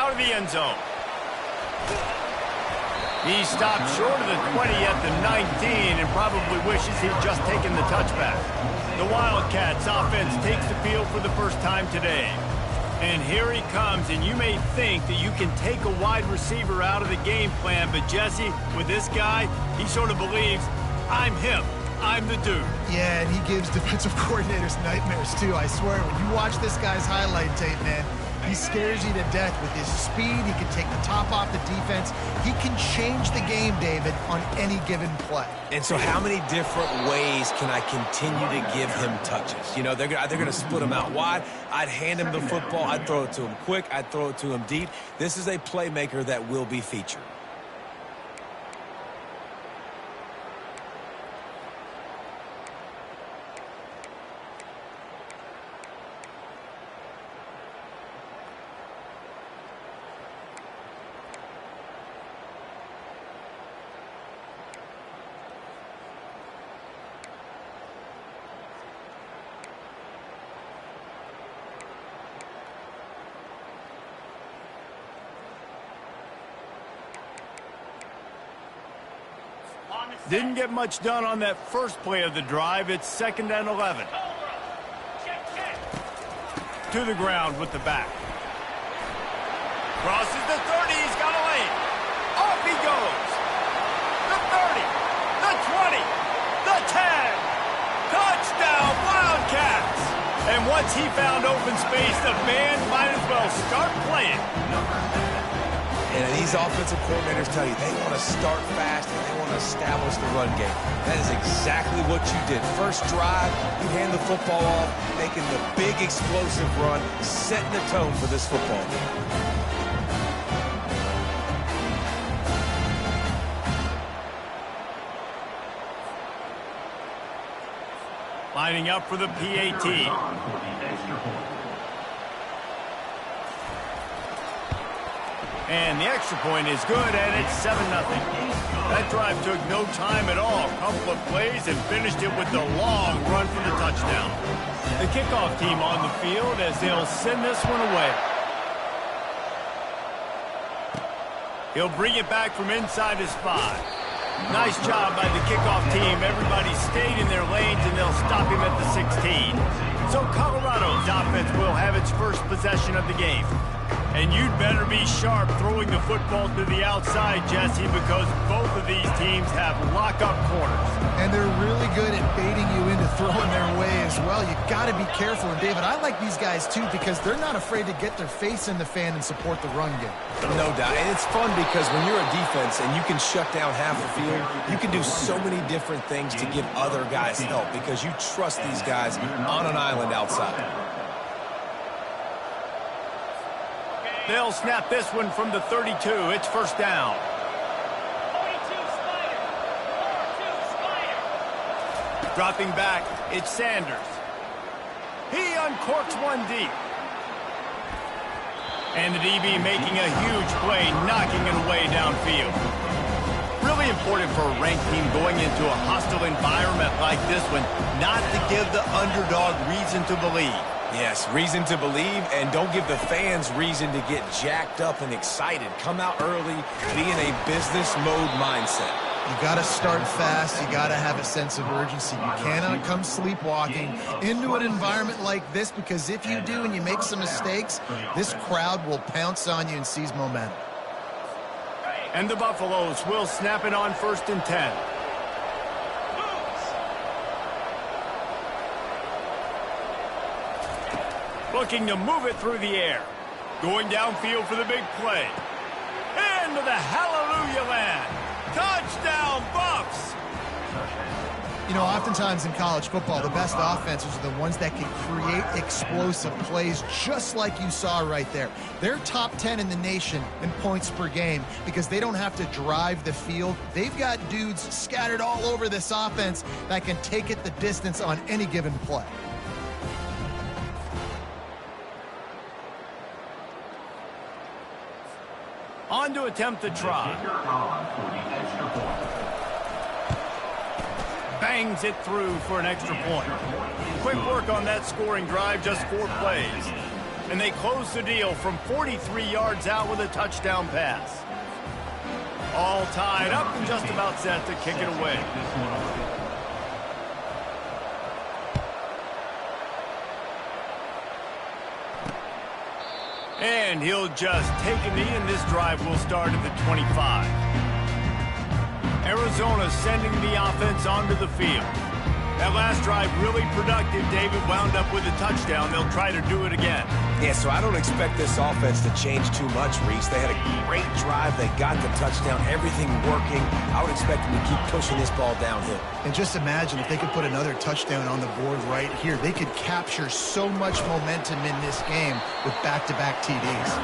out of the end zone. He stopped short of the 20 at the 19 and probably wishes he'd just taken the touchback. The Wildcats offense takes the field for the first time today. And here he comes, and you may think that you can take a wide receiver out of the game plan, but Jesse, with this guy, he sort of believes, I'm him. I'm the dude. Yeah, and he gives defensive coordinators nightmares, too. I swear, when you watch this guy's highlight tape, man, he scares you to death with his speed. He can take the top off the defense. He can change the game, David, on any given play. And so how many different ways can I continue to give him touches? You know, they're going to split him out wide. I'd hand him the football. I'd throw it to him quick. I'd throw it to him deep. This is a playmaker that will be featured. Didn't get much done on that first play of the drive. It's 2nd and 11. To the ground with the back. Crosses the 30. He's got a lane. Off he goes. The 30. The 20. The 10. Touchdown, Wildcats. And once he found open space, the band might as well start playing. And these offensive coordinators tell you they want to start fast and they want to establish the run game. That is exactly what you did. First drive, you hand the football off, making the big explosive run, setting the tone for this football game. Lining up for the PAT. And the extra point is good, and it's 7-0. That drive took no time at all. A couple of plays and finished it with the long run for the touchdown. The kickoff team on the field as they'll send this one away. He'll bring it back from inside his 5. Nice job by the kickoff team. Everybody stayed in their lanes, and they'll stop him at the 16. So Colorado's offense will have its first possession of the game. And you'd better be sharp throwing the football to the outside, Jesse, because both of these teams have lock-up corners. And they're really good at baiting you into throwing their way as well. You got to be careful. And, David, I like these guys, too, because they're not afraid to get their face in the fan and support the run game. No doubt. And it's fun because when you're a defense and you can shut down half the field, you can do so many different things to give other guys help because you trust these guys on an island outside. They'll snap this one from the 32. It's first down. Dropping back, it's Sanders. He uncorks one deep. And the DB making a huge play, knocking it away downfield. Really important for a ranked team going into a hostile environment like this one, not to give the underdog reason to believe. Yes, reason to believe, and don't give the fans reason to get jacked up and excited. Come out early, be in a business mode mindset. You got to start fast. You got to have a sense of urgency. You cannot come sleepwalking into an environment like this, because if you do and you make some mistakes, this crowd will pounce on you and seize momentum. And the Buffaloes will snap it on 1st and 10. Looking to move it through the air. Going downfield for the big play. Into the hallelujah land. Touchdown, Buffs! You know, oftentimes in college football, the best offenses are the ones that can create explosive plays, just like you saw right there. They're top 10 in the nation in points per game because they don't have to drive the field. They've got dudes scattered all over this offense that can take it the distance on any given play. On to attempt the try. Bangs it through for an extra point. Quick work on that scoring drive, just 4 plays. And they close the deal from 43 yards out with a touchdown pass. All tied up and just about set to kick it away. And he'll just take a knee, and this drive will start at the 25. Arizona sending the offense onto the field. That last drive really productive. David wound up with a touchdown. They'll try to do it again. Yeah, so I don't expect this offense to change too much, Reese. They had a great drive. They got the touchdown. Everything working. I would expect them to keep pushing this ball downhill. And just imagine if they could put another touchdown on the board right here. They could capture so much momentum in this game with back-to-back TDs.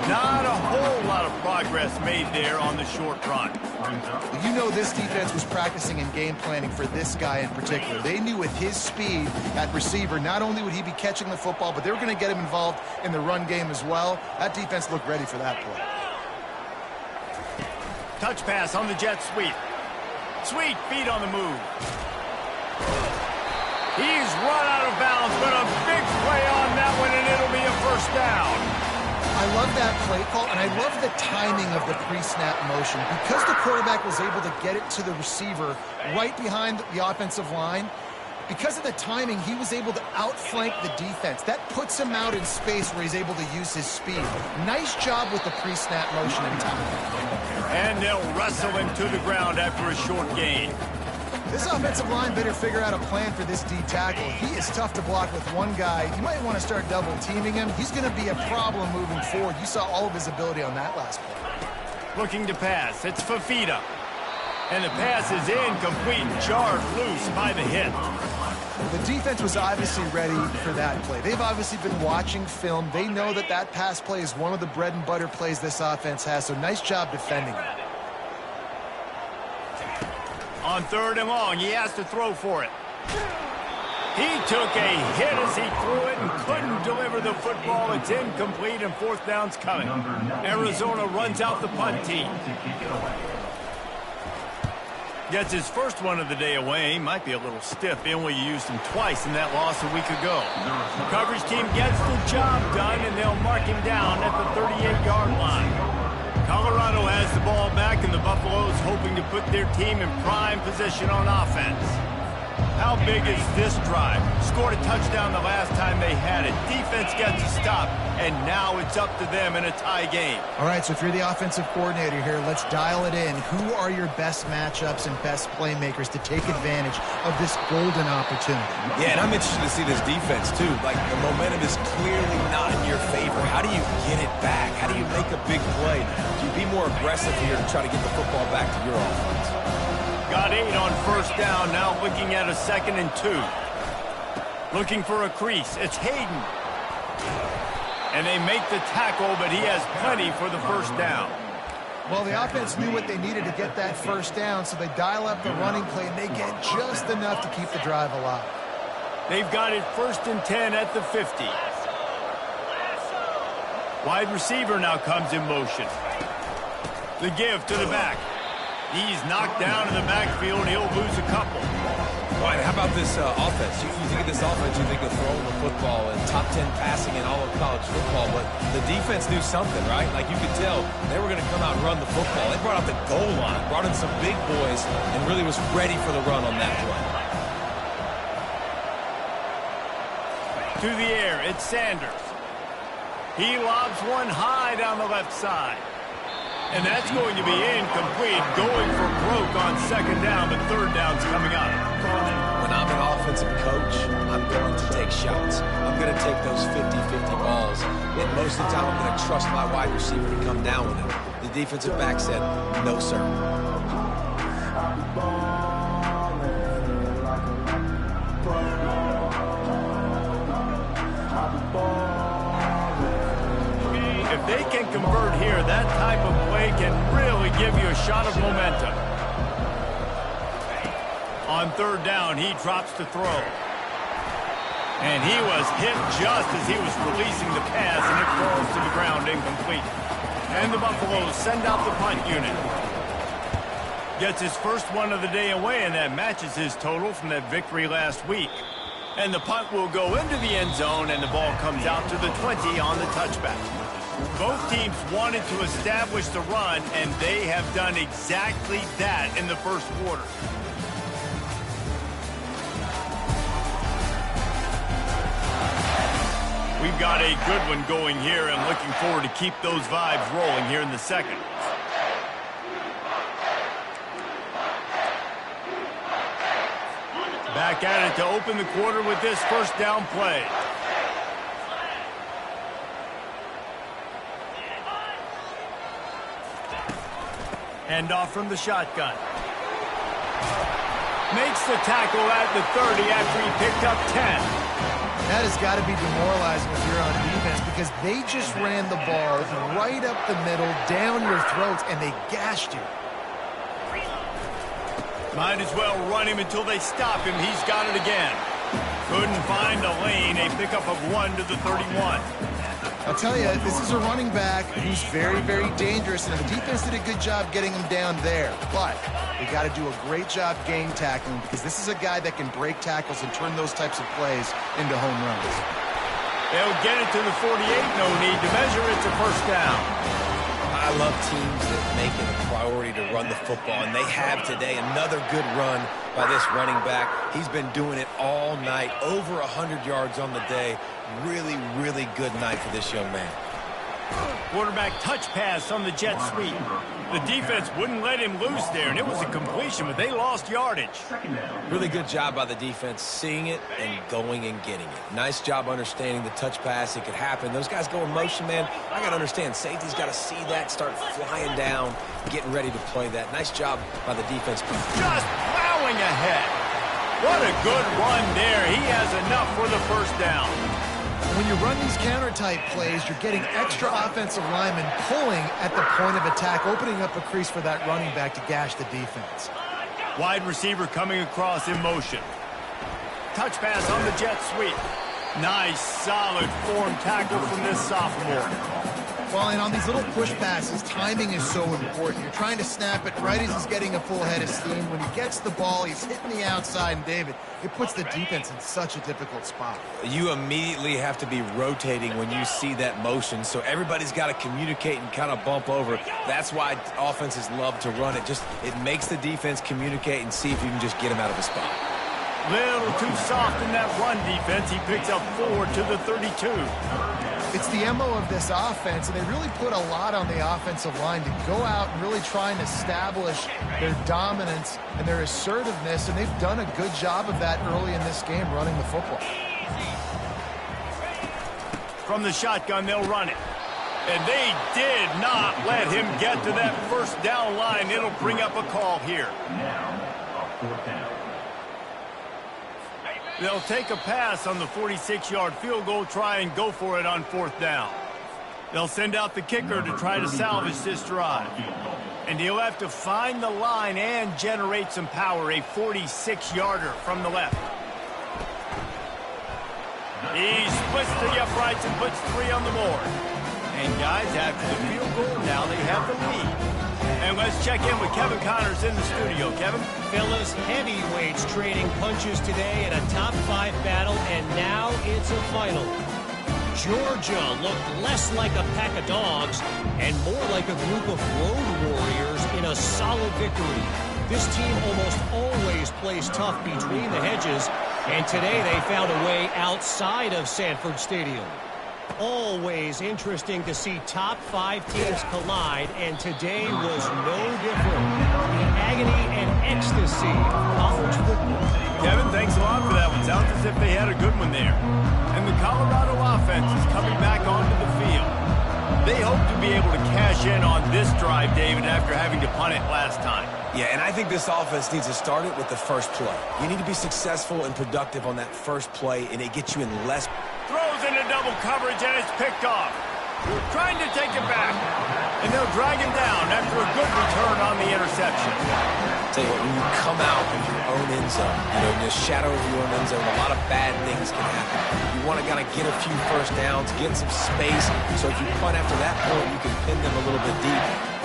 Not a whole lot of progress made there on the short run. You know this defense was practicing and game planning for this guy in particular. They knew with his speed at receiver, not only would he be catching the football, but they were going to get him involved in the run game as well. That defense looked ready for that play. Touch pass on the jet sweep. Sweet feet on the move. He's run out of bounds, but a big play on that one, and it'll be a first down. I love that play call, and I love the timing of the pre-snap motion. Because the quarterback was able to get it to the receiver right behind the offensive line, because of the timing, he was able to outflank the defense. That puts him out in space where he's able to use his speed. Nice job with the pre-snap motion and timing. And they'll wrestle him to the ground after a short gain. This offensive line better figure out a plan for this D tackle. He is tough to block with one guy. You might want to start double teaming him. He's going to be a problem moving forward. You saw all of his ability on that last play. Looking to pass. It's Fafita. And the pass is incomplete, jarred loose by the hit. The defense was obviously ready for that play. They've obviously been watching film. They know that that pass play is one of the bread and butter plays this offense has, so nice job defending it. On 3rd and long, he has to throw for it. He took a hit as he threw it and couldn't deliver the football. It's incomplete, and 4th down's coming. Arizona runs out the punt team. Gets his first one of the day away. Might be a little stiff, being we used him twice in that loss a week ago. The coverage team gets the job done, and they'll mark him down at the 38-yard line. Colorado has the ball back, and the Buffaloes hoping to put their team in prime position on offense. How big is this drive? Scored a touchdown the last time they had it. Defense gets a stop, and now it's up to them in a tie game. All right, so if you're the offensive coordinator here, let's dial it in. Who are your best matchups and best playmakers to take advantage of this golden opportunity? Yeah, and I'm interested to see this defense, too. Like, the momentum is clearly not in your favor. How do you get it back? How do you make a big play? Do you be more aggressive here to try to get the football back to your offense? Got 8 on 1st down, now looking at a 2nd and 2. Looking for a crease, it's Hayden. And they make the tackle, but he has plenty for the 1st down. Well, the offense knew what they needed to get that 1st down, so they dial up the running play, and they get just enough to keep the drive alive. They've got it 1st and 10 at the 50. Wide receiver now comes in motion. The give to the back. He's knocked down in the backfield. He'll lose a couple. Right, how about this offense? You think of this offense, you think of throwing the football and top 10 passing in all of college football, but the defense knew something, right? Like you could tell they were going to come out and run the football. They brought out the goal line, brought in some big boys, and really was ready for the run on that play. To the air, it's Sanders. He lobs one high down the left side. And that's going to be incomplete, going for broke on 2nd down, but 3rd down's coming up. When I'm an offensive coach, I'm going to take shots. I'm going to take those 50-50 balls. And most of the time, I'm going to trust my wide receiver to come down with it. The defensive back said, no, sir. If they can convert here, that type of play can really give you a shot of momentum. On 3rd down, he drops to throw. And he was hit just as he was releasing the pass, and it falls to the ground incomplete. And the Buffaloes send out the punt unit. Gets his first one of the day away, and that matches his total from that victory last week. And the punt will go into the end zone, and the ball comes out to the 20 on the touchback. Both teams wanted to establish the run, and they have done exactly that in the first quarter. We've got a good one going here, and looking forward to keep those vibes rolling here in the second. Back at it to open the quarter with this first down play. Hand off from the shotgun. Makes the tackle at the 30 after he picked up 10. That has got to be demoralizing if you're on defense, because they just ran the ball right up the middle, down your throats, and they gashed you. Might as well run him until they stop him. He's got it again. Couldn't find a lane. A pickup of 1 to the 31. I'll tell you, this is a running back who's very, very dangerous, and the defense did a good job getting him down there. But they got to do a great job game tackling, because this is a guy that can break tackles and turn those types of plays into home runs. They'll get it to the 48. No need to measure. It's a first down. I love teams that make it a priority to run the football, and they have today. Another good run by this running back. He's been doing it all night, over 100 yards on the day. Really, really good night for this young man. Quarterback touch pass on the jet sweep. The defense wouldn't let him loose there, and it was a completion, but they lost yardage. Really good job by the defense, seeing it and going and getting it. Nice job understanding the touch pass. It could happen. Those guys go in motion, man. I got to understand, safety's got to see that, start flying down, getting ready to play that. Nice job by the defense. Just plowing ahead. What a good run there. He has enough for the first down. When you run these counter-type plays, you're getting extra offensive linemen pulling at the point of attack, opening up a crease for that running back to gash the defense. Wide receiver coming across in motion. Touch pass on the jet sweep. Nice, solid form tackle from this sophomore. Well, and on these little push passes, timing is so important. You're trying to snap it right as he's getting a full head of steam. When he gets the ball, he's hitting the outside, and David, it puts the defense in such a difficult spot. You immediately have to be rotating when you see that motion, so everybody's got to communicate and kind of bump over. That's why offenses love to run it. It makes the defense communicate and see if you can just get him out of a spot. Little too soft in that run defense. He picks up 4 to the 32. It's the MO of this offense, and they really put a lot on the offensive line to go out and really try and establish their dominance and their assertiveness, and they've done a good job of that early in this game, running the football. From the shotgun, they'll run it. And they did not let him get to that first down line. It'll bring up a call here. They'll take a pass on the 46-yard field goal, try and go for it on fourth down. They'll send out the kicker to try to salvage this drive. And he'll have to find the line and generate some power, a 46-yarder from the left. He splits the uprights and puts 3 on the board. And guys, after the field goal, now they have the lead. And let's check in with Kevin Connors in the studio. Kevin? Fellas, heavyweights trading punches today in a top-5 battle, and now it's a final. Georgia looked less like a pack of dogs and more like a group of road warriors in a solid victory. This team almost always plays tough between the hedges, and today they found a way outside of Sanford Stadium. Always interesting to see top 5 teams collide, and today was no different. The agony and ecstasy of college football. Kevin, thanks a lot for that one. Sounds as if they had a good one there. And the Colorado offense is coming back onto the field. They hope to be able to cash in on this drive, David, after having to punt it last time. Yeah, and I think this offense needs to start it with the first play. You need to be successful and productive on that first play, and it gets you in less. Throws into double coverage, and it's picked off. Trying to take it back. And they'll drag him down after a good return on the interception. Tell you what, when you come out of your own end zone, in the shadow of your own end zone, a lot of bad things can happen. You want to kind of get a few first downs, get some space, so if you punt after that point, you can pin them a little bit deep.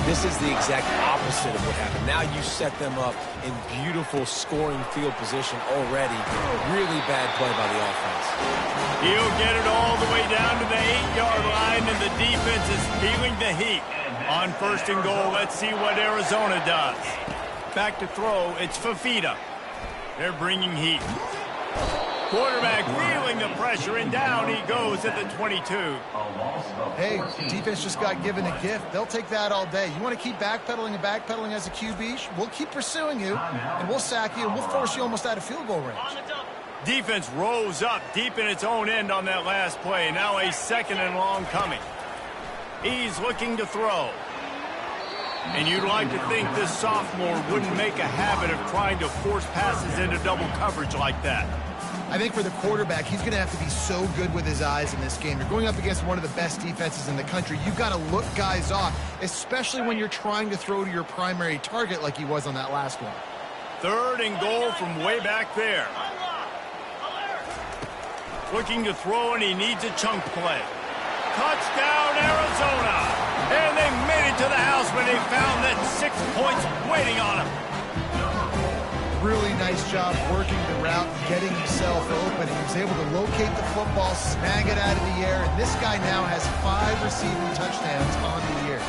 This is the exact opposite of what happened. Now you set them up in beautiful scoring field position already. Really bad play by the offense. He'll get it all the way down to the 8-yard line, and the defense is feeling the heat. On 1st and goal, let's see what Arizona does. Back to throw, it's Fafita. They're bringing heat. Quarterback feeling the pressure, and down he goes at the 22. Hey, defense just got given a gift. They'll take that all day. You want to keep backpedaling and backpedaling as a QB? We'll keep pursuing you, and we'll sack you, and we'll force you almost out of field goal range. Defense rose up deep in its own end on that last play. Now a 2nd and long coming. He's looking to throw. And you'd like to think this sophomore wouldn't make a habit of trying to force passes into double coverage like that. I think for the quarterback, he's going to have to be so good with his eyes in this game. You're going up against one of the best defenses in the country. You've got to look guys off, especially when you're trying to throw to your primary target like he was on that last one. 3rd and goal from way back there. Looking to throw, and he needs a chunk play. Touchdown, Arizona! And they made it to the house when they found that 6 points waiting on them. Really nice job working the route and getting himself open. He was able to locate the football, snag it out of the air, and this guy now has 5 receiving touchdowns on the year.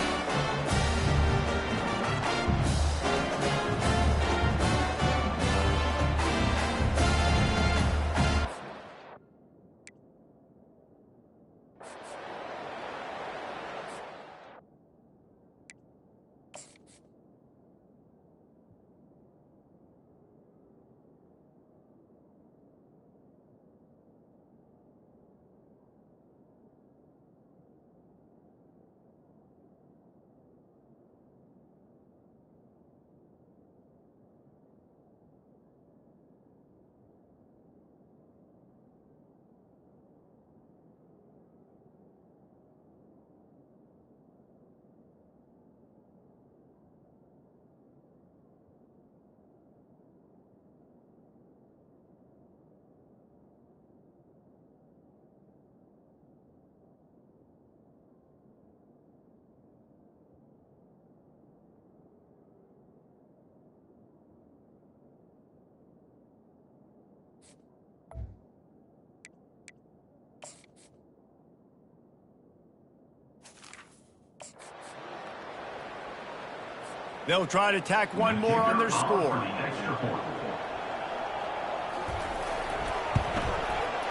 They'll try to tack one more on their score.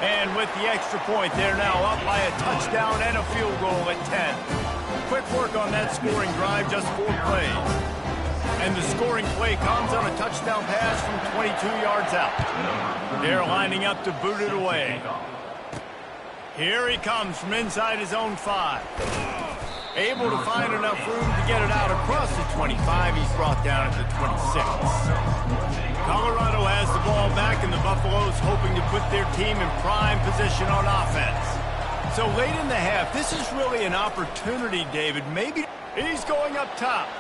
And with the extra point, they're now up by a touchdown and a field goal at 10. Quick work on that scoring drive, just 4 plays. And the scoring play comes on a touchdown pass from 22 yards out. They're lining up to boot it away. Here he comes from inside his own 5. Able to find enough room to get it out across the 25. He's brought down at the 26. Colorado has the ball back, and the Buffaloes hoping to put their team in prime position on offense. So late in the half, this is really an opportunity, David. Maybe he's going up top.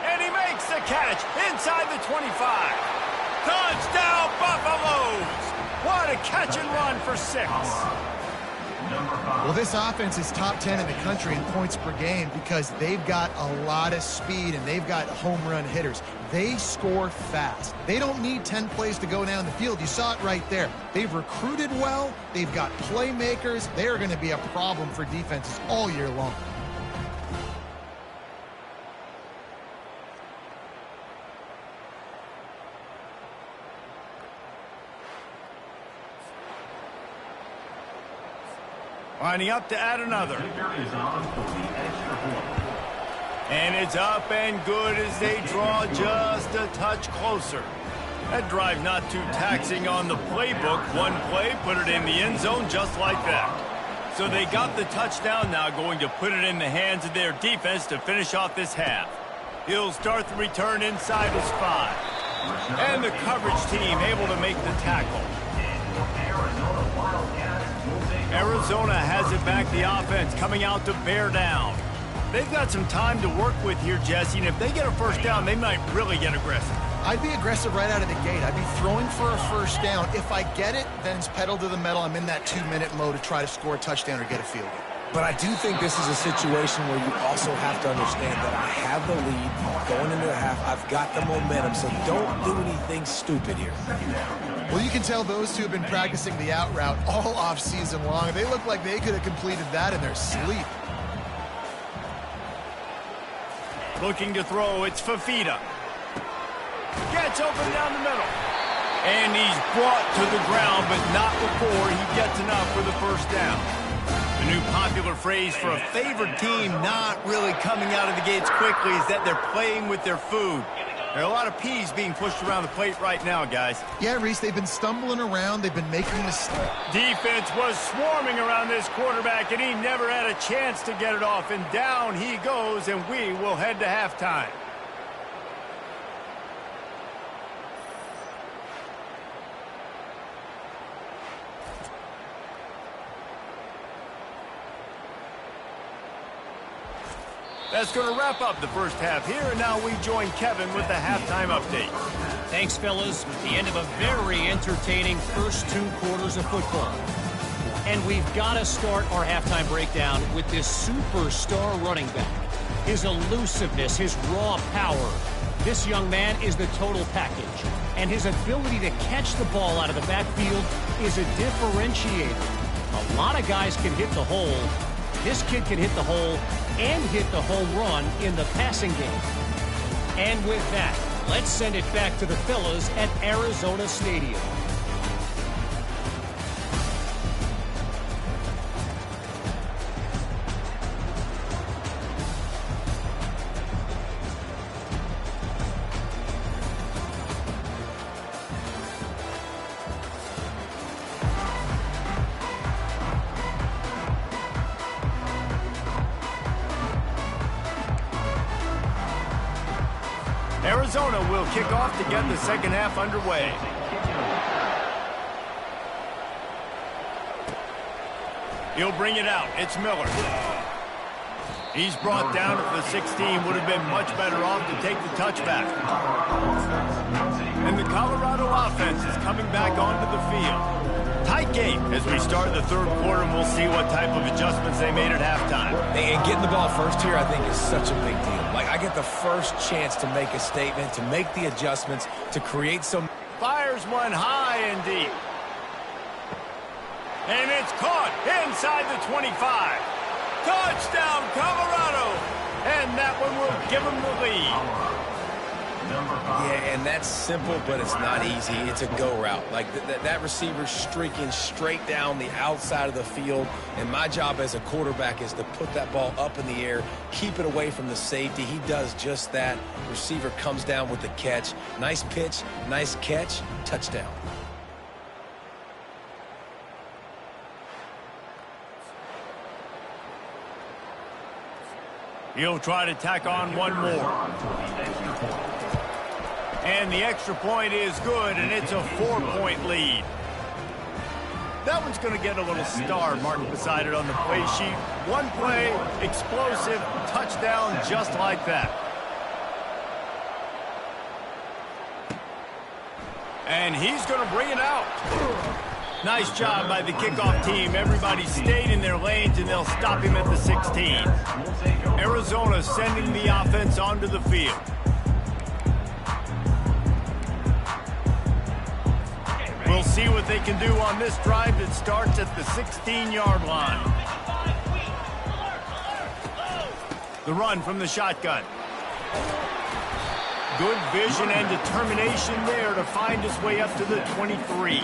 And he makes the catch inside the 25. Touchdown, Buffaloes! What a catch and run for 6. Well, this offense is top 10 in the country in points per game because they've got a lot of speed and they've got home run hitters. They score fast. They don't need 10 plays to go down the field. You saw it right there. They've recruited well. They've got playmakers. They are going to be a problem for defenses all year long. Lining up to add another. And it's up and good as they draw just a touch closer. That drive not too taxing on the playbook. One play, put it in the end zone just like that. So they got the touchdown, now going to put it in the hands of their defense to finish off this half. He'll start the return inside his 5. And the coverage team able to make the tackle. Arizona has it back, the offense coming out to bear down. They've got some time to work with here, Jesse, and if they get a first down, they might really get aggressive. I'd be aggressive right out of the gate. I'd be throwing for a first down. If I get it, then it's pedal to the metal. I'm in that 2-minute mode to try to score a touchdown or get a field goal. But I do think this is a situation where you also have to understand that I have the lead going into the half. I've got the momentum, so don't do anything stupid here. Well, you can tell those two have been practicing the out route all off season long. They look like they could have completed that in their sleep. Looking to throw, it's Fafita. Gets open down the middle. And he's brought to the ground, but not before he gets enough for the first down. The new popular phrase for a favored team not really coming out of the gates quickly is that they're playing with their food. There are a lot of peas being pushed around the plate right now, guys. Yeah, Reese, they've been stumbling around. They've been making mistakes. Defense was swarming around this quarterback, and he never had a chance to get it off. And down he goes, and we will head to halftime. That's going to wrap up the first half here, and now we join Kevin with the halftime update. Thanks, fellas. The end of a very entertaining first 2 quarters of football. And we've got to start our halftime breakdown with this superstar running back. His elusiveness, his raw power. This young man is the total package. And his ability to catch the ball out of the backfield is a differentiator. A lot of guys can hit the hole. This kid can hit the hole and hit the home run in the passing game. And with that, let's send it back to the fellas at Arizona Stadium. Arizona will kick off to get the second half underway. He'll bring it out. It's Miller. He's brought down at the 16. Would have been much better off to take the touchback. And the Colorado offense is coming back onto the field. Tight game as we start the third quarter, and we'll see what type of adjustments they made at halftime. And getting the ball first here, I think, is such a big deal. Like, I get the first chance to make a statement, to make the adjustments, to create some... Fires one high and deep. And it's caught inside the 25. Touchdown, Colorado! And that one will give them the lead. Yeah, and that's simple, but it's not easy. It's a go route. Like, that receiver's streaking straight down the outside of the field, and my job as a quarterback is to put that ball up in the air, keep it away from the safety. He does just that. Receiver comes down with the catch. Nice pitch, nice catch, touchdown. He'll try to tack on one more. And the extra point is good, and it's a 4-point lead. That one's going to get a little star marked beside it on the play sheet. One play, explosive, touchdown just like that. And he's going to bring it out. Nice job by the kickoff team. Everybody stayed in their lanes, and they'll stop him at the 16. Arizona sending the offense onto the field. We'll see what they can do on this drive that starts at the 16-yard line. The run from the shotgun. Good vision and determination there to find his way up to the 23.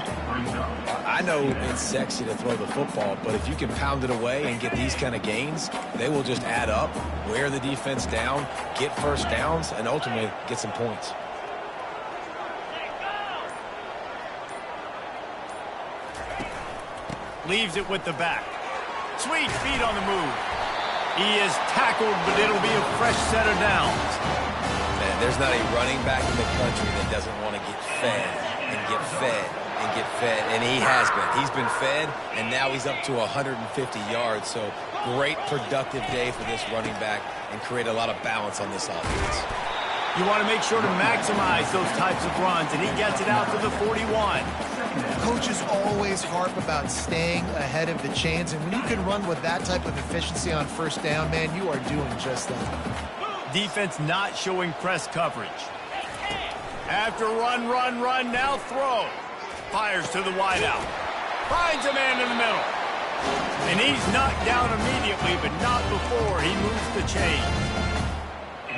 I know it's sexy to throw the football, but if you can pound it away and get these kind of gains, they will just add up, wear the defense down, get first downs, and ultimately get some points. Leaves it with the back. Sweet feet on the move. He is tackled, but it'll be a fresh set of downs. Man, there's not a running back in the country that doesn't want to get fed and get fed and get fed, and he has been. He's been fed, and now he's up to 150 yards. So great productive day for this running back and create a lot of balance on this offense. You want to make sure to maximize those types of runs, and he gets it out to the 41. Coaches always harp about staying ahead of the chains, and when you can run with that type of efficiency on first down, man, you are doing just that. Defense not showing press coverage. After run, now throw. Fires to the wideout. Finds a man in the middle. And he's knocked down immediately, but not before he moves the chains.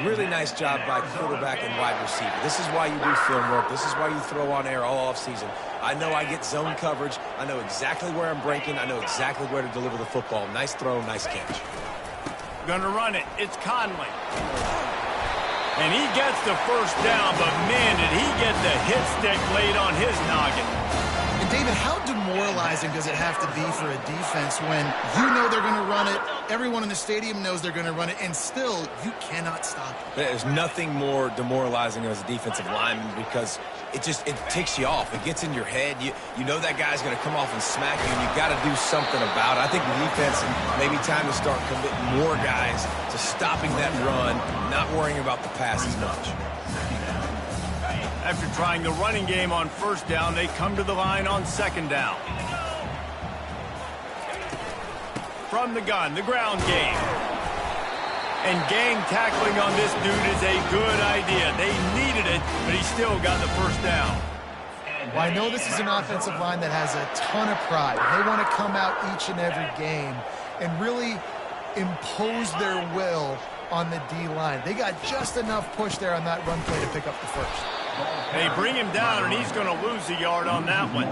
Really nice job by quarterback and wide receiver. This is why you do film work. This is why you throw on air all offseason. I know I get zone coverage. I know exactly where I'm breaking. I know exactly where to deliver the football. Nice throw, nice catch. Gonna run it. It's Conley. And he gets the first down, but man, did he get the hit stick laid on his noggin. And David, how demoralizing does it have to be for a defense when you know they're going to run it, everyone in the stadium knows they're going to run it, and still you cannot stop it? There's nothing more demoralizing as a defensive lineman because it ticks you off. It gets in your head. You know that guy's going to come off and smack you, and you got to do something about it. I think the defense maybe time to start committing more guys to stopping that run, not worrying about the pass as much. After trying the running game on first down, they come to the line on second down. From the gun, the ground game. And gang tackling on this dude is a good idea. They needed it, but he still got the first down. Well, I know this is an offensive line that has a ton of pride. They want to come out each and every game and really impose their will on the D-line. They got just enough push there on that run play to pick up the first. They bring him down, and he's going to lose a yard on that one.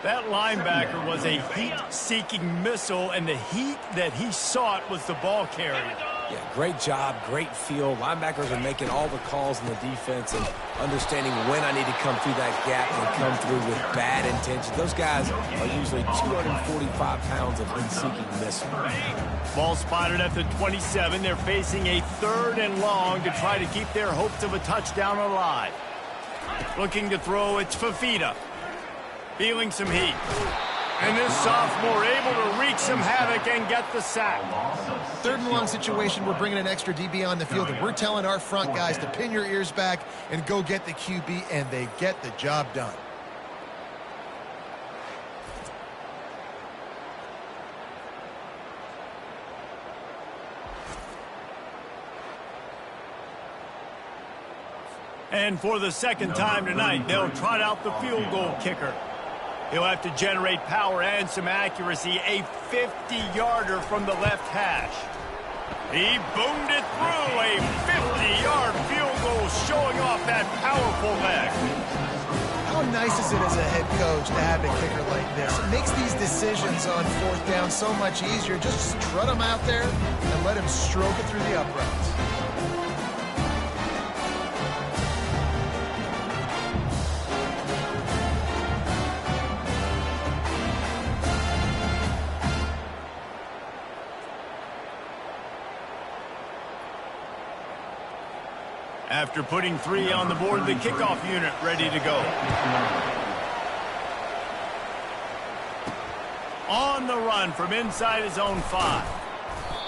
That linebacker was a heat-seeking missile, and the heat that he sought was the ball carrier. Yeah, great job, great feel. Linebackers are making all the calls in the defense and understanding when I need to come through that gap and come through with bad intention. Those guys are usually 245 pounds of heat-seeking missile. Ball spotted at the 27. They're facing a 3rd and long to try to keep their hopes of a touchdown alive. Looking to throw, it's Fafita. Feeling some heat. And this sophomore able to wreak some havoc and get the sack. 3rd and long situation, we're bringing an extra DB on the field, and we're telling our front guys to pin your ears back and go get the QB, and they get the job done. And for the second time tonight, they'll trot out the field goal kicker. He'll have to generate power and some accuracy, a 50-yarder from the left hash. He boomed it through, a 50-yard field goal showing off that powerful leg. How nice is it as a head coach to have a kicker like this? It makes these decisions on 4th down so much easier. Just strut him out there and let him stroke it through the uprights. After putting 3 on the board, the kickoff unit ready to go. On the run from inside his own 5.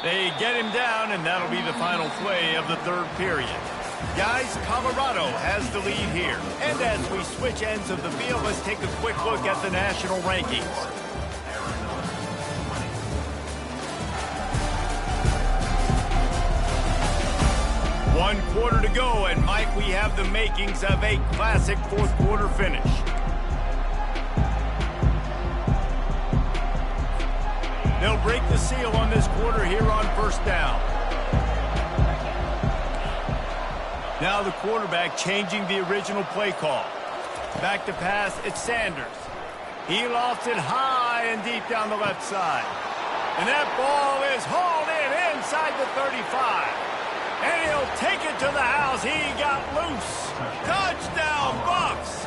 They get him down, and that'll be the final play of the 3rd period. Guys, Colorado has the lead here. And as we switch ends of the field, let's take a quick look at the national rankings. One quarter to go, and Mike, we have the makings of a classic 4th quarter finish. They'll break the seal on this quarter here on first down. Now the quarterback changing the original play call. Back to pass, it's Sanders. He lofts it high and deep down the left side. And that ball is hauled in inside the 35. And he'll take it to the house. He got loose. Touchdown, Bucks.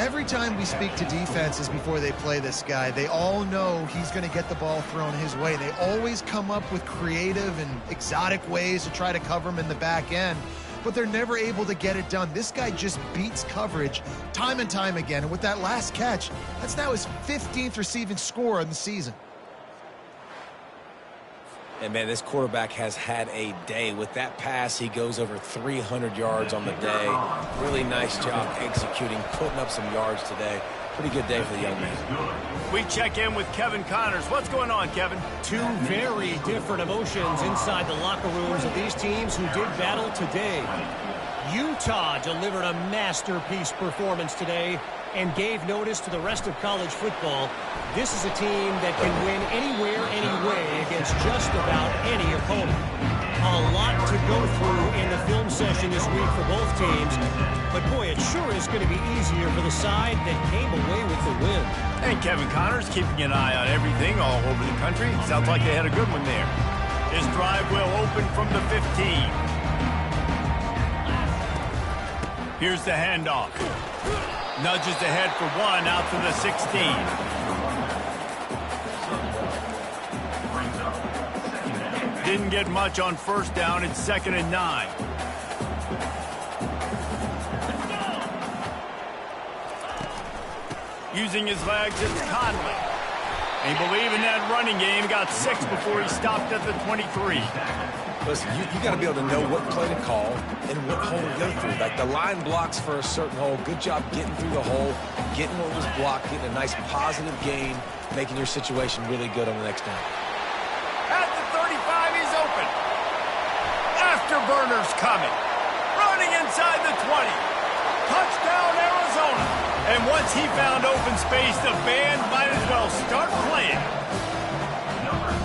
Every time we speak to defenses before they play this guy, they all know he's going to get the ball thrown his way. They always come up with creative and exotic ways to try to cover him in the back end. but they're never able to get it done. This guy just beats coverage time and time again. And with that last catch, that's now his 15th receiving score in the season. And, man, this quarterback has had a day. With that pass, he goes over 300 yards on the day. Really nice job executing, putting up some yards today. Pretty good day for the young man. We check in with Kevin Connors. What's going on, Kevin? Two very different emotions inside the locker rooms of these teams who did battle today. Utah delivered a masterpiece performance today and gave notice to the rest of college football. This is a team that can win anywhere, anyway against just about any opponent. A lot to go through in the film session this week for both teams, but boy, it sure is going to be easier for the side that came away with the win. And Kevin Connors keeping an eye on everything all over the country. Sounds like they had a good one there. This drive will open from the 15. Here's the handoff. Nudges ahead for one out to the 16. Didn't get much on first down. It's 2nd and 9. Using his legs, it's Conley. And he believed in that running game. Got 6 before he stopped at the 23. Listen, you got to be able to know what play to call and what hole to go through. Like the line blocks for a certain hole. Good job getting through the hole, getting what was blocked, getting a nice positive gain, making your situation really good on the next down. At the 35, he's open. Afterburner's coming. Running inside the 20. Touchdown, Arizona. And once he found open space, the band might as well start playing.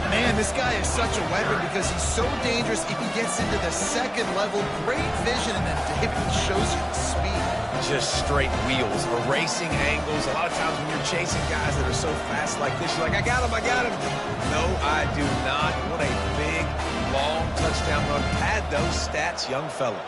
Man, this guy is such a weapon because he's so dangerous if he gets into the second level. Great vision, and then David shows you the speed. Just straight wheels, erasing angles. A lot of times when you're chasing guys that are so fast like this, you're like, I got him, I got him. No, I do not. What a big, long touchdown run. Pad those stats, young fella.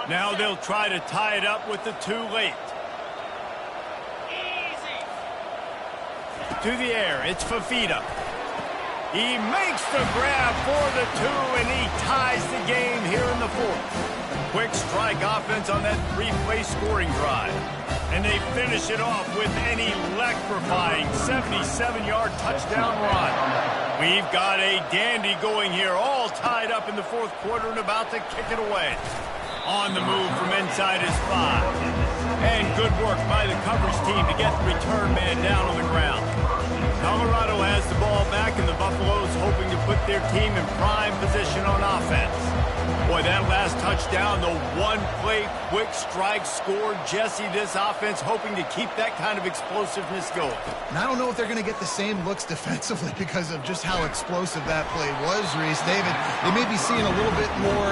Now they'll try to tie it up with the 2 late. To the air, it's Fafita. He makes the grab for the 2, and he ties the game here in the 4th. Quick strike offense on that 3-play scoring drive. And they finish it off with an electrifying 77-yard touchdown run. We've got a dandy going here, all tied up in the 4th quarter and about to kick it away. On the move from inside his 5. And good work by the coverage team to get the return man down on the ground. Colorado has the ball back, and the Buffaloes hoping to put their team in prime position on offense. Boy, that last touchdown, the 1-play quick strike scored. Jesse, this offense hoping to keep that kind of explosiveness going. And I don't know if they're going to get the same looks defensively because of just how explosive that play was, Reese. David, they may be seeing a little bit more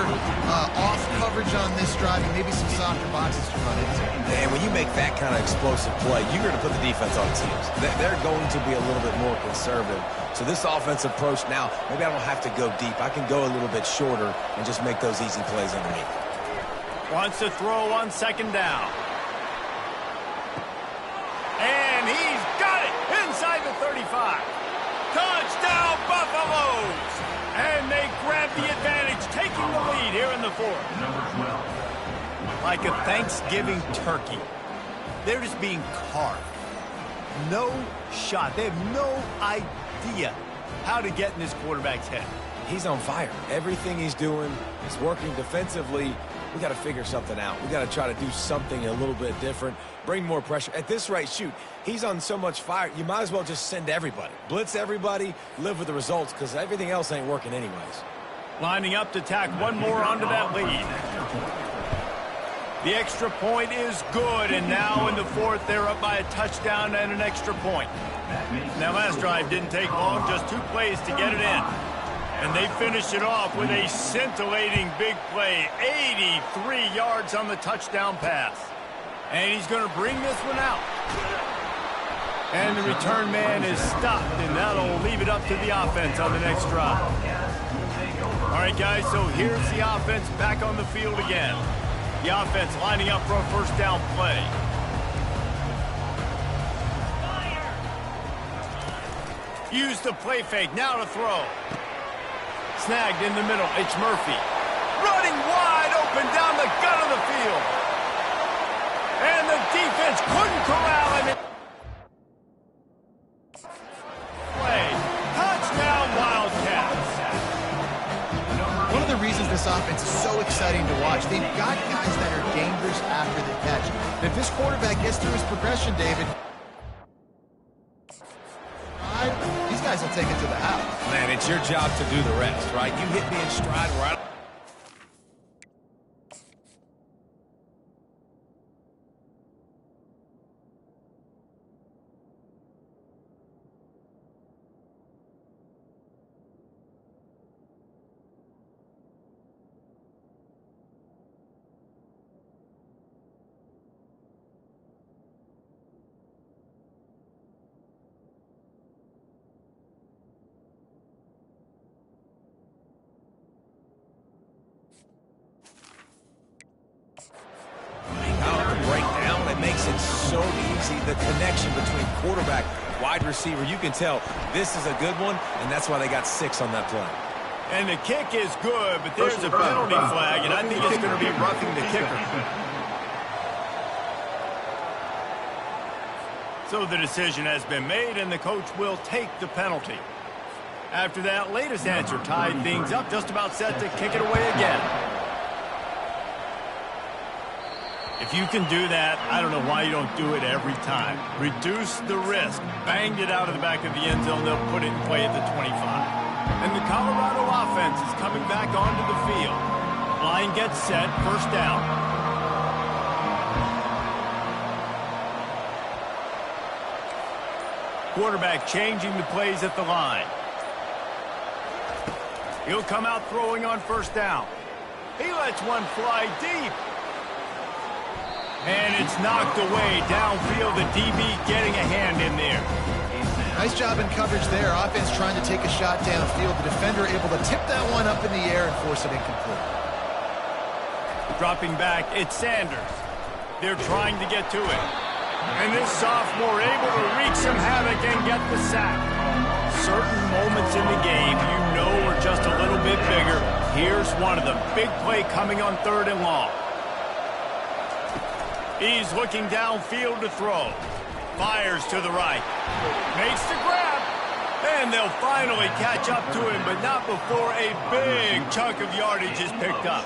off coverage on this drive and maybe some softer boxes to run into. And when you make that kind of explosive play, you're going to put the defense on teams. They're going to be a little bit more conservative. So this offensive approach now, maybe I don't have to go deep. I can go a little bit shorter and just make those easy plays underneath. Wants to throw on 2nd down. And he's got it inside the 35. Touchdown, Buffaloes! And they grab the advantage, taking the lead here in the 4th. Like a Thanksgiving turkey, they're just being carved. No shot. They have no idea how to get in this quarterback's head. He's on fire. Everything he's doing is working defensively. We got to figure something out. We got to try to do something a little bit different, bring more pressure. At this rate, shoot, he's on so much fire, you might as well just send everybody. Blitz everybody, live with the results, because everything else ain't working anyways. Lining up to tack one more onto that lead. The extra point is good, and now in the 4th, they're up by a touchdown and an extra point. That last drive didn't take long, just 2 plays to get it in. And they finish it off with a scintillating big play, 83 yards on the touchdown pass. And he's going to bring this one out. And the return man is stopped, and that'll leave it up to the offense on the next drive. All right, guys, so here's the offense back on the field again. The offense lining up for a first down play. Use the play fake, now to throw. Snagged in the middle, it's Murphy. Running wide open down the gut of the field. And the defense couldn't corral him. Play. Touchdown, Wildcats. One of the reasons this offense is so exciting to watch, they've got guys that are dangerous after the catch. And if this quarterback gets through his progression, David, these guys will take it to the house. Man, it's your job to do the rest, right? You hit me in stride right. Breakdown, it makes it so easy. The connection between quarterback and wide receiver, you can tell this is a good one, and that's why they got 6 on that play. And the kick is good, but there's a penalty flag, and I think it's going to be roughing the kicker. So the decision has been made, and the coach will take the penalty. After that latest answer tied things up, just about set to kick it away again. If you can do that, I don't know why you don't do it every time. Reduce the risk. Banged it out of the back of the end zone. They'll put it in play at the 25. And the Colorado offense is coming back onto the field. Line gets set. First down. Quarterback changing the plays at the line. He'll come out throwing on first down. He lets one fly deep. And it's knocked away downfield. The DB getting a hand in there. Nice job in coverage there. Offense trying to take a shot downfield. The defender able to tip that one up in the air and force it incomplete. Dropping back, it's Sanders. They're trying to get to it. And this sophomore able to wreak some havoc and get the sack. Certain moments in the game you know are just a little bit bigger. Here's one of them. Big play coming on 3rd and long. He's looking downfield to throw. Fires to the right. Makes the grab. And they'll finally catch up to him, but not before a big chunk of yardage is picked up.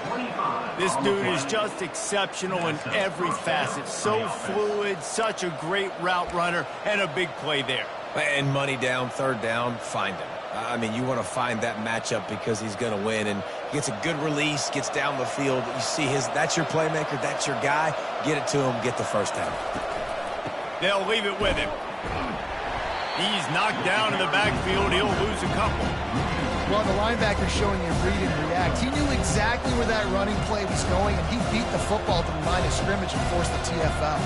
This dude is just exceptional in every facet. So fluid, such a great route runner, and a big play there. And money down, 3rd down, find him. I mean, you want to find that matchup because he's going to win, and gets a good release, gets down the field. You see that's your playmaker, that's your guy. Get it to him, get the first down. They'll leave it with him. He's knocked down in the backfield. He'll lose a couple. Well, the linebacker showing you read and react. He knew exactly where that running play was going, and he beat the football to the line of scrimmage and forced the TFL.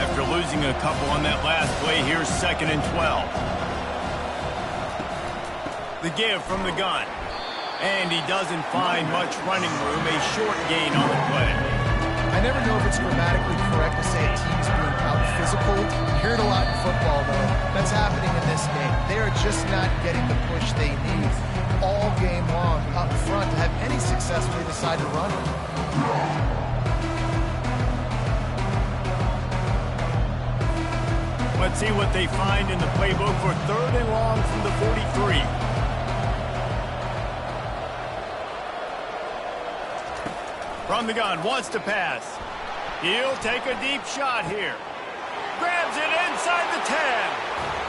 After losing a couple on that last play, here's 2nd and 12. The give from the gun. And he doesn't find much running room. A short gain on the play. I never know if it's grammatically correct to say a team's being out-physical. You hear it a lot in football, though. That's happening in this game. They are just not getting the push they need all game long up front to have any success when they decide to run it. Let's see what they find in the playbook for 3rd and long from the 43. From the gun, wants to pass. He'll take a deep shot here. Grabs it inside the 10.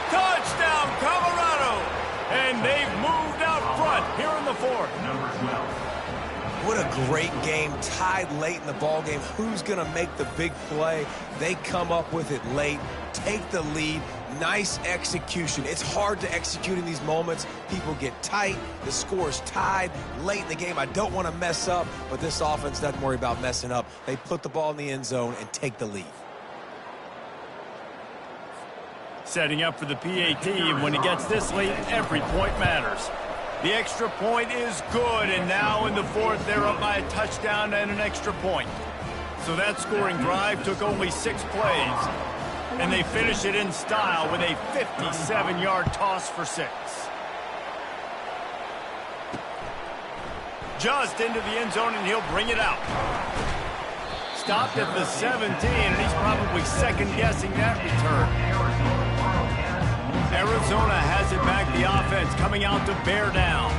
Touchdown, Colorado! And they've moved out front here in the 4th. Number 12. What a great game, tied late in the ball game. Who's going to make the big play? They come up with it late, take the lead. Nice execution. It's hard to execute in these moments. People get tight. The score's tied late in the game. I don't want to mess up, but this offense doesn't worry about messing up. They put the ball in the end zone and take the lead. Setting up for the PAT, and when he gets this late, every point matters. The extra point is good, and now in the 4th, they're up by a touchdown and an extra point. So that scoring drive took only 6 plays. And they finish it in style with a 57-yard toss for 6. Just into the end zone, and he'll bring it out. Stopped at the 17, and he's probably second-guessing that return. Arizona has it back, the offense coming out to bear down.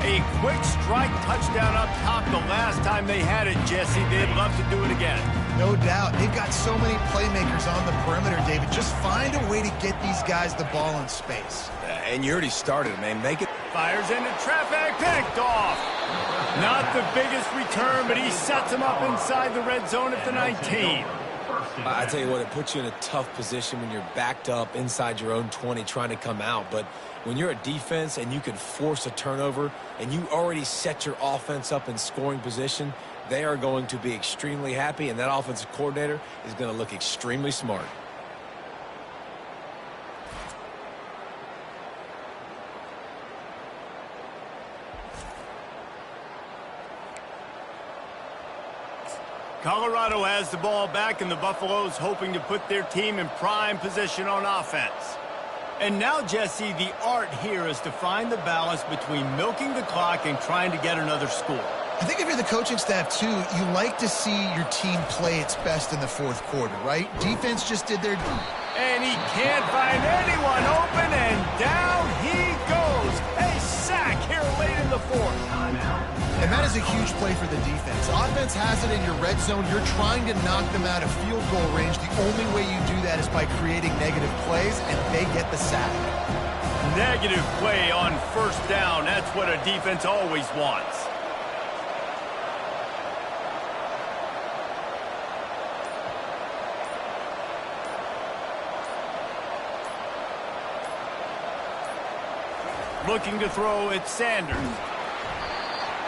A quick strike touchdown up top the last time they had it, Jesse. They'd love to do it again. No doubt. They've got so many playmakers on the perimeter, David. Just find a way to get these guys the ball in space. And you already started, man. Make it. Fires into traffic, picked off. Not the biggest return, but he sets him up inside the red zone at the 19. I tell you what, it puts you in a tough position when you're backed up inside your own 20 trying to come out. But when you're a defense and you can force a turnover and you already set your offense up in scoring position, they are going to be extremely happy, and that offensive coordinator is going to look extremely smart. Colorado has the ball back, and the Buffaloes hoping to put their team in prime position on offense. And now, Jesse, the art here is to find the balance between milking the clock and trying to get another score. I think if you're the coaching staff, too, you like to see your team play its best in the fourth quarter, right? Defense just did their... And he can't find anyone open, and down he goes. A sack here late in the fourth. And that is a huge play for the defense. Offense has it in your red zone. You're trying to knock them out of field goal range. The only way you do that is by creating negative plays, and they get the sack. Negative play on first down. That's what a defense always wants. Looking to throw at Sanders.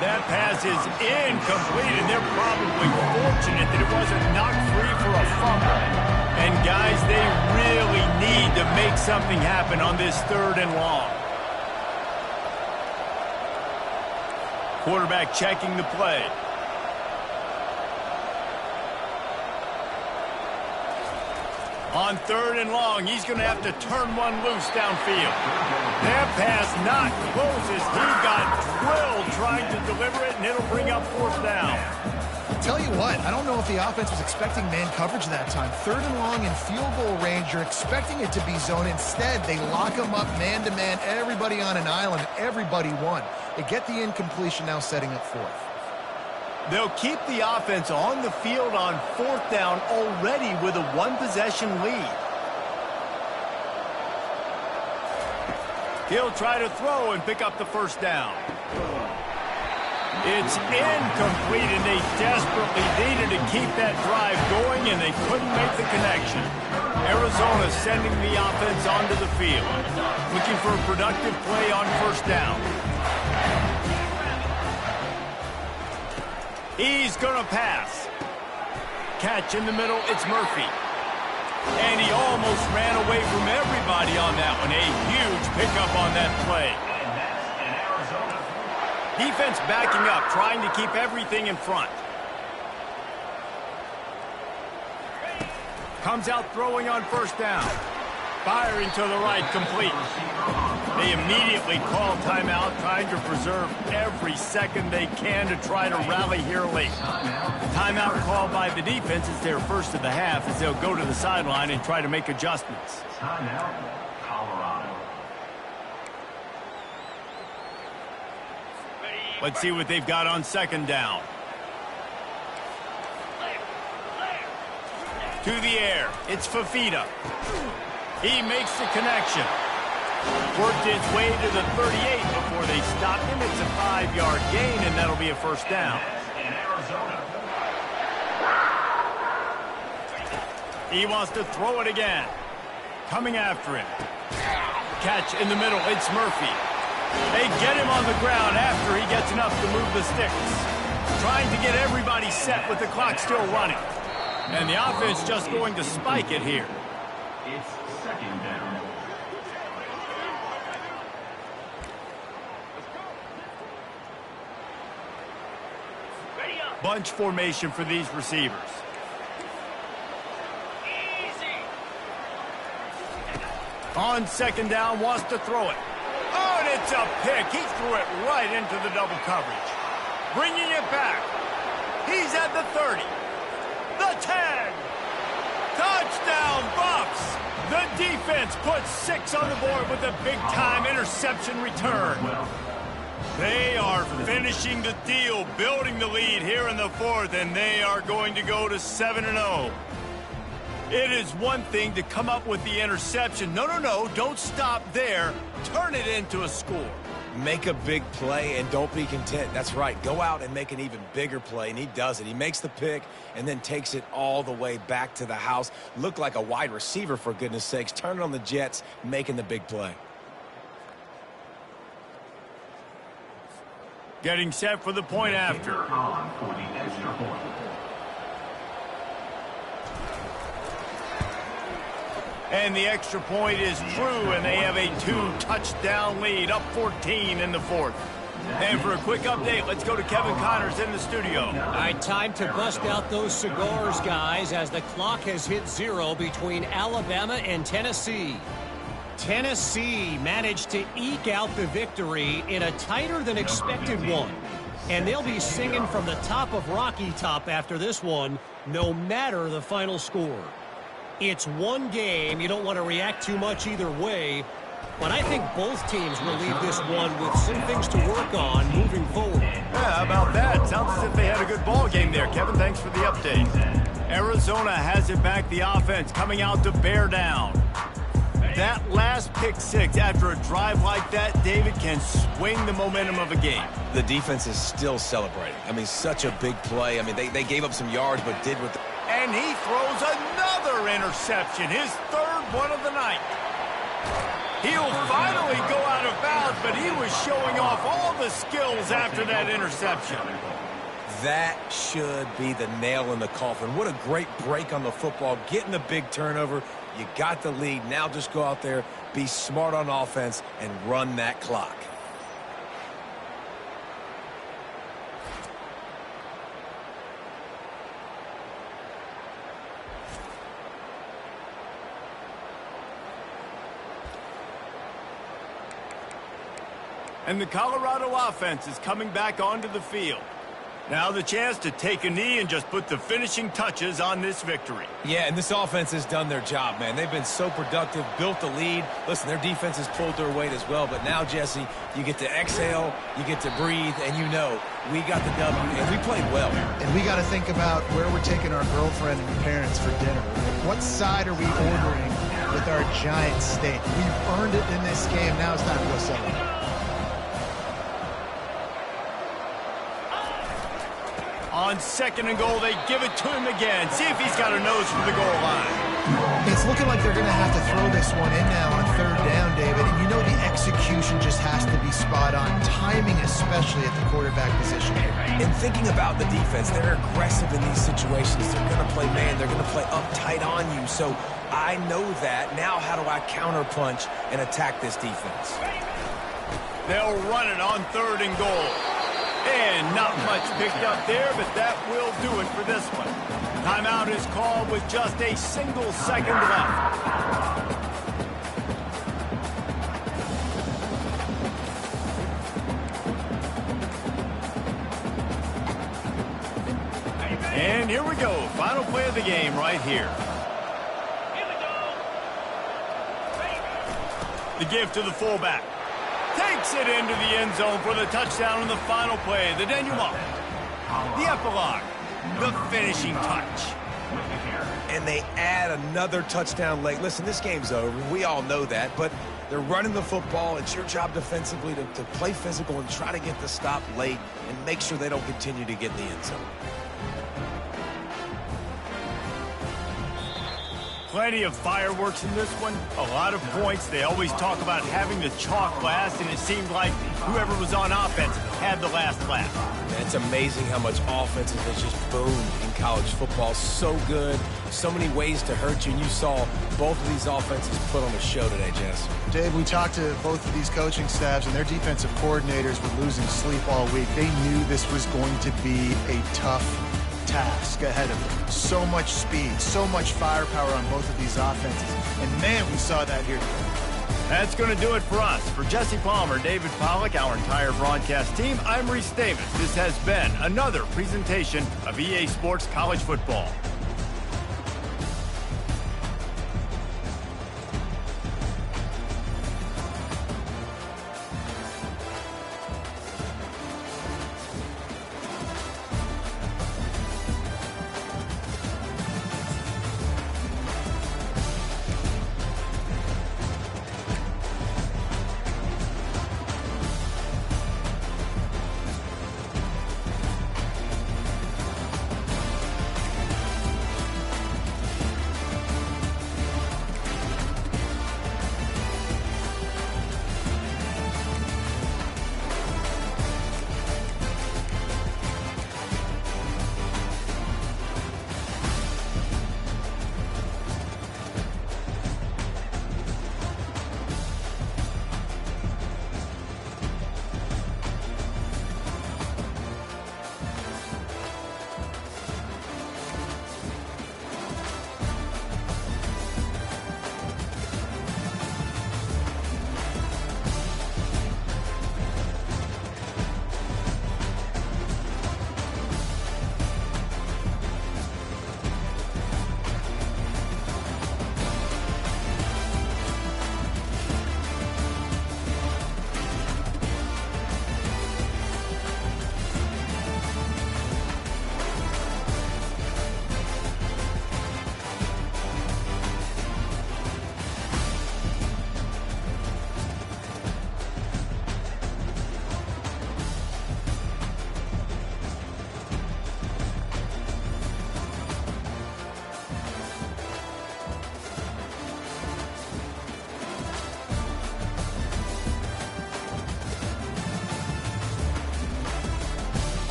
That pass is incomplete, and they're probably fortunate that it wasn't knocked free for a fumble. And, guys, they really need to make something happen on this 3rd and long. Quarterback checking the play. On 3rd and long, he's going to have to turn one loose downfield. That pass not close as he got drilled trying to deliver it, and it'll bring up 4th down. Tell you what, I don't know if the offense was expecting man coverage that time. 3rd and long in field goal range, you're expecting it to be zone. Instead, they lock them up man-to-man, everybody on an island, everybody won. They get the incompletion, now setting up 4th. They'll keep the offense on the field on 4th down already with a 1-possession lead. He'll try to throw and pick up the 1st down. It's incomplete, and they desperately needed to keep that drive going, and they couldn't make the connection. Arizona sending the offense onto the field, looking for a productive play on 1st down. He's going to pass. Catch in the middle, it's Murphy. And he almost ran away from everybody on that one. A huge pickup on that play. Defense backing up, trying to keep everything in front. Comes out throwing on 1st down. Firing to the right, complete. They immediately call timeout, trying to preserve every second they can to try to rally here late. Timeout called by the defense is their first of the half, as they'll go to the sideline and try to make adjustments. Timeout, Colorado. Let's see what they've got on 2nd down. To the air, it's Fafita. He makes the connection. Worked his way to the 38 before they stopped him. It's a 5-yard gain, and that'll be a 1st down. He wants to throw it again. Coming after him. Catch in the middle. It's Murphy. They get him on the ground after he gets enough to move the sticks. Trying to get everybody set with the clock still running. And the offense just going to spike it here. It's 2nd down. Bunch formation for these receivers. On second down, wants to throw it. Oh, and it's a pick. He threw it right into the double coverage. Bringing it back. He's at the 30. The 10. Touchdown, Bucks. The defense puts 6 on the board with a big-time interception return. They are finishing the deal, building the lead here in the 4th, and they are going to go to 7-0. It is one thing to come up with the interception. No, don't stop there. Turn it into a score. Make a big play and don't be content. That's right. Go out and make an even bigger play, and he does it. He makes the pick and then takes it all the way back to the house. Looked like a wide receiver, for goodness sakes. Turn it on the Jets, making the big play. Getting set for the point after. On for the extra point. And the extra point is true, and they have a 2-touchdown lead, up 14 in the 4th. And for a quick update, let's go to Kevin Connors in the studio. All right, time to bust out those cigars, guys, as the clock has hit 0 between Alabama and Tennessee. Tennessee managed to eke out the victory in a tighter-than-expected one. And they'll be singing from the top of Rocky Top after this one, no matter the final score. It's one game. You don't want to react too much either way. But I think both teams will leave this one with some things to work on moving forward. Yeah, how about that? Sounds as if they had a good ball game there. Kevin, thanks for the update. Arizona has it back. The offense coming out to bear down. That last pick 6 after a drive like that, David, can swing the momentum of a game. The defense is still celebrating. I mean, such a big play. I mean, they gave up some yards, but did with the... And he throws another interception, his 3rd one of the night. He'll finally go out of bounds, but he was showing off all the skills after that interception. That should be the nail in the coffin. What a great break on the football, getting the big turnover. You got the lead. Now just go out there, be smart on offense, and run that clock. And the Colorado offense is coming back onto the field. Now the chance to take a knee and just put the finishing touches on this victory. Yeah, and this offense has done their job, man. They've been so productive, built the lead. Listen, their defense has pulled their weight as well. But now, Jesse, you get to exhale, you get to breathe, and you know we got the W, and we played well. And we got to think about where we're taking our girlfriend and parents for dinner. What side are we ordering with our giant steak? We've earned it in this game. Now it's time to go celebrate. On 2nd and goal, they give it to him again. See if he's got a nose for the goal line. It's looking like they're going to have to throw this one in now on 3rd down, David. And you know the execution just has to be spot on. Timing, especially at the quarterback position. And thinking about the defense, they're aggressive in these situations. They're going to play man. They're going to play uptight on you. So I know that. Now how do I counterpunch and attack this defense? They'll run it on 3rd and goal. And not much picked up there, but that will do it for this one. Timeout is called with just a single second left. And here we go. Final play of the game right here. The give to the fullback. Takes it into the end zone for the touchdown in the final play. The denouement, the epilogue, the finishing touch. And they add another touchdown late. Listen, this game's over. We all know that, but they're running the football. It's your job defensively to play physical and try to get the stop late and make sure they don't continue to get in the end zone. Plenty of fireworks in this one, a lot of points. They always talk about having the chalk last, and it seemed like whoever was on offense had the last laugh. Man, it's amazing how much offense has just boomed in college football. So good, so many ways to hurt you, and you saw both of these offenses put on a show today, Jess. Dave, we talked to both of these coaching staffs, and their defensive coordinators were losing sleep all week. They knew this was going to be a tough task ahead of them. So much speed, so much firepower on both of these offenses. And man, we saw that here today. That's going to do it for us. For Jesse Palmer, David Pollack, our entire broadcast team, I'm Reese Davis. This has been another presentation of EA Sports College Football.